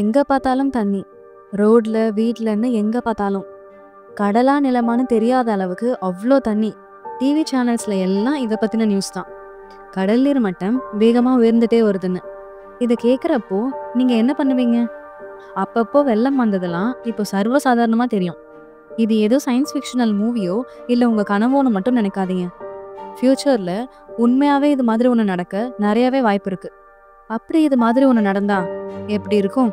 எங்க பார்த்தாலும் தண்ணி. ரோட்ல, வீட்லன்னு எங்க பார்த்தாலும். கடலா, நிலமான்னு தெரியாத அளவுக்கு அவ்ளோ தண்ணி. டிவி சேனல்ஸ்ல எல்லாம் இத பத்தின நியூஸ் தான். கடல் நீர் மட்டம் வேகமா உயர்ந்துட்டே வருதுன்னு. இத கேட்குறப்போ நீங்க என்ன பண்ணுவீங்க? அப்பப்போ வெள்ளம் வந்ததெல்லாம் இப்போ சர்வசாதாரணமா தெரியும். இது ஏதோ சயின்ஸ் ஃபிக்ஷனல் மூவியோ இல்ல உங்க கனவோன்னு மட்டும் நினைக்காதீங்க. ஃபியூச்சர்ல உண்மையாவே இது மாதிரி ஒன்று நடக்க நிறையவே வாய்ப்பு இருக்கு. அப்படி இது மாதிரி ஒன்று நடந்தா எப்படி இருக்கும்?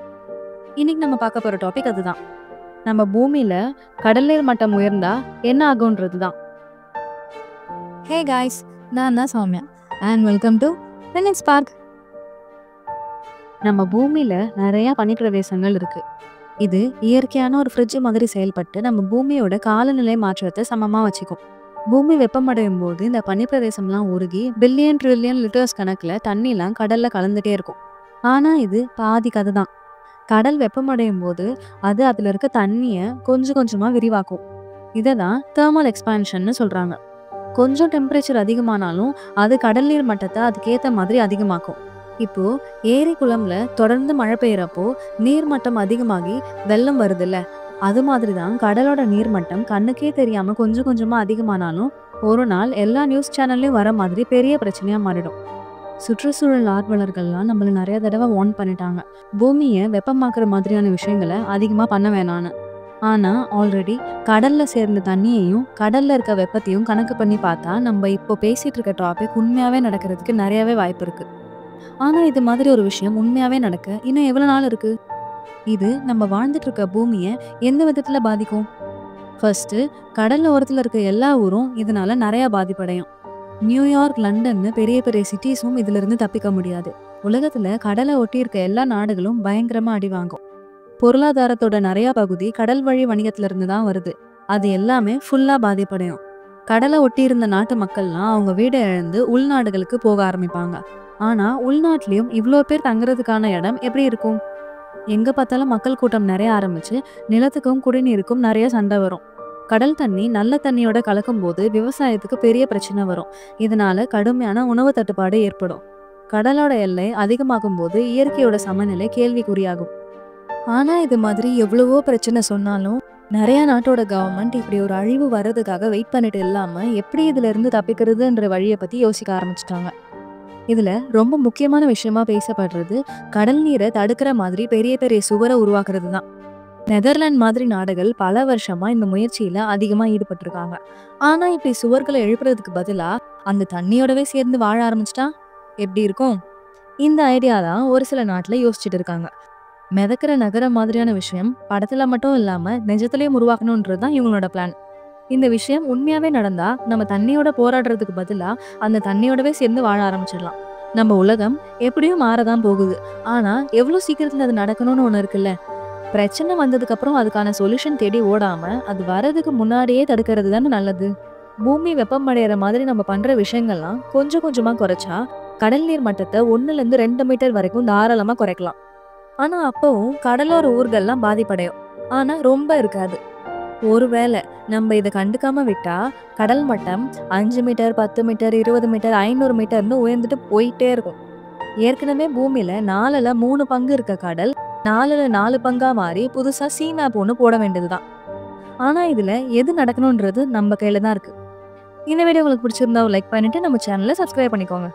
இன்னைக்கு நம்ம பார்க்க போற டாபிக் அதுதான். நம்ம பூமியில கடல் நீர் மட்டம் உயர்ந்தா என்ன ஆகும்ன்றது தான். ஹே காய்ஸ், நான் தான் Soumya and welcome to Phoenix Park. நம்ம பூமியில நிறைய பனிப்பிரதேசங்கள் இருக்கு. இது இயற்கையான ஒரு ஃப்ரிட்ஜ் மாதிரி செயல்பட்டு நம்ம பூமியோட காலநிலை மாற்றத்தை சமமா வச்சுக்கும். பூமி வெப்பமடையும் போது இந்த பனிப்பிரதேசம்லாம் உருகி பில்லியன் ட்ரில்லியன் லிட்டர்ஸ் கணக்குல தண்ணிலாம் கடல்ல கலந்துட்டே இருக்கும். ஆனா இது பாதி கதை தான். கடல் வெப்பமடையும் போது அது அதுல இருக்க தண்ணியை கொஞ்சம் கொஞ்சமா விரிவாக்கும். இதை தான் தெர்மல் எக்ஸ்பான்ஷன்னு சொல்றாங்க. கொஞ்சம் டெம்பரேச்சர் அதிகமானாலும் அது கடல் நீர் மட்டத்தை அதுக்கேற்ற மாதிரி அதிகமாக்கும். இப்போ ஏரி குளம்ல தொடர்ந்து மழை பெய்யறப்போ நீர்மட்டம் அதிகமாகி வெள்ளம் வருதுல்ல, அது மாதிரி தான் கடலோட நீர்மட்டம் கண்ணுக்கே தெரியாம கொஞ்சம் கொஞ்சமா அதிகமானாலும் ஒரு நாள் எல்லா நியூஸ் சேனல்லையும் வர மாதிரி பெரிய பிரச்சனையா மாறிடும். சுற்றுச்சூழல் ஆர்வலர்கள்லாம் நம்மள நிறைய தடவை வார்ன் பண்ணிட்டாங்க, பூமியை வெப்பமாக்குற மாதிரியான விஷயங்களை அதிகமா பண்ண வேணான்னு. ஆனா ஆல்ரெடி கடல்ல சேர்ந்த தண்ணியையும் கடல்ல இருக்க வெப்பத்தையும் கணக்கு பண்ணி பார்த்தா நம்ம இப்போ பேசிட்டு இருக்க டாபிக் உண்மையாவே நடக்கிறதுக்கு நிறையவே வாய்ப்பு இருக்கு. ஆனா இது மாதிரி ஒரு விஷயம் உண்மையாவே நடக்க இன்னும் எவ்வளவு நாள் இருக்கு? இது நம்ம வாழ்ந்துட்டு இருக்க பூமியை எந்த விதத்துல பாதிக்கும்? ஃபர்ஸ்ட், கடல்ல ஓரத்துல இருக்க எல்லா ஊரும் இதனால நிறைய பாதிப்படையும். நியூயார்க், லண்டன்னு பெரிய பெரிய சிட்டிஸும் இதுல இருந்து தப்பிக்க முடியாது. உலகத்துல கடலை ஒட்டி இருக்க எல்லா நாடுகளும் பயங்கரமா அடி வாங்கும். பொருளாதாரத்தோட நிறைய பகுதி கடல் வழி வணிகத்துல இருந்து தான் வருது. அது எல்லாமே ஃபுல்லா பாதிப்படையும். கடலை ஒட்டி இருந்த நாட்டு மக்கள்லாம் அவங்க வீடை இழந்து உள்நாடுகளுக்கு போக ஆரம்பிப்பாங்க. ஆனா உள்நாட்டிலையும் இவ்வளோ பேர் தங்குறதுக்கான இடம் எப்படி இருக்கும்? எங்க பார்த்தாலும் மக்கள் கூட்டம் நிறைய ஆரம்பிச்சு நிலத்துக்கும் குடிநீருக்கும் நிறைய சண்டை வரும். கடல் தண்ணி நல்ல தண்ணியோட கலக்கும் போது விவசாயத்துக்கு பெரிய பிரச்சனை வரும். இதனால கடுமையான உணவு தட்டுப்பாடு ஏற்படும். கடலோட எல்லை அதிகமாகும் போது இயற்கையோட சமநிலை கேள்விக்குறியாகும். ஆனா இது மாதிரி எவ்வளவோ பிரச்சனை சொன்னாலும் நிறைய நாட்டோட கவர்மெண்ட் இப்படி ஒரு அழிவு வர்றதுக்காக வெயிட் பண்ணிட்டு இல்லாம எப்படி இதுல இருந்து தப்பிக்கிறதுன்ற வழியை பத்தி யோசிக்க ஆரம்பிச்சிட்டாங்க. இதுல ரொம்ப முக்கியமான விஷயமா பேசப்படுறது கடல் நீரை தடுக்கிற மாதிரி பெரிய பெரிய சுவரை உருவாக்குறது தான். நெதர்லாந்து மாதிரி நாடுகள் பல வருஷமா இந்த முயற்சியில அதிகமா ஈடுபட்டிருக்காங்க. ஆனா இப்படி சுவர்களை எழுப்புறதுக்கு பதிலா அந்த தண்ணியோடவே சேர்ந்து வாழ ஆரம்பிச்சிட்டா எப்படி இருக்கும்? இந்த ஐடியா தான் ஒரு சில நாட்டுல யோசிச்சுட்டு இருக்காங்க. மிதக்கிற நகரம் மாதிரியான விஷயம் படத்துல மட்டும் இல்லாம நிஜத்திலயும் உருவாக்கணும்ன்றது தான் இவங்களோட பிளான். இந்த விஷயம் உண்மையாவே நடந்தா நம்ம தண்ணியோட போராடுறதுக்கு பதிலா அந்த தண்ணியோடவே சேர்ந்து வாழ ஆரம்பிச்சிடலாம். நம்ம உலகம் எப்படியும் மாறதான் போகுது. ஆனா எவ்வளவு சீக்கிரத்துல அது நடக்கணும்னு ஒண்ணு இருக்குல்ல. பிரச்சனை வந்ததுக்கு அப்புறம் அதுக்கான சொல்யூஷன் தேடி ஓடாம அது வர்றதுக்கு முன்னாடியே தடுக்கிறது தானே நல்லது. பூமி வெப்பமடைகிற மாதிரி நம்ம பண்ற விஷயங்கள்லாம் கொஞ்சம் கொஞ்சமா குறைச்சா கடல் நீர் மட்டத்தை 1-2 மீட்டர் வரைக்கும் தாராளமா குறைக்கலாம். ஆனா அப்பவும் கடலோர ஊர்கள்லாம் பாதிப்படையும். ஆனா ரொம்ப இருக்காது. ஒருவேளை நம்ம இதை கண்டுக்காம விட்டா கடல் மட்டம் 5 மீட்டர், 10 மீட்டர், 20 மீட்டர், 500 மீட்டர்னு உயர்ந்துட்டு போயிட்டே இருக்கும். ஏற்கனவே பூமியில 4/3 பங்கு இருக்க கடல் 4/4 பங்கா மாறி புதுசா சீ மேப் ஒன்று போட வேண்டியதுதான். ஆனா இதுல எது நடக்கணும்ன்றது நம்ம கையில தான் இருக்கு. இந்த வீடியோ உங்களுக்கு பிடிச்சிருந்தா லைக் பண்ணிட்டு நம்ம சேனலை சப்ஸ்கிரைப் பண்ணிக்கோங்க.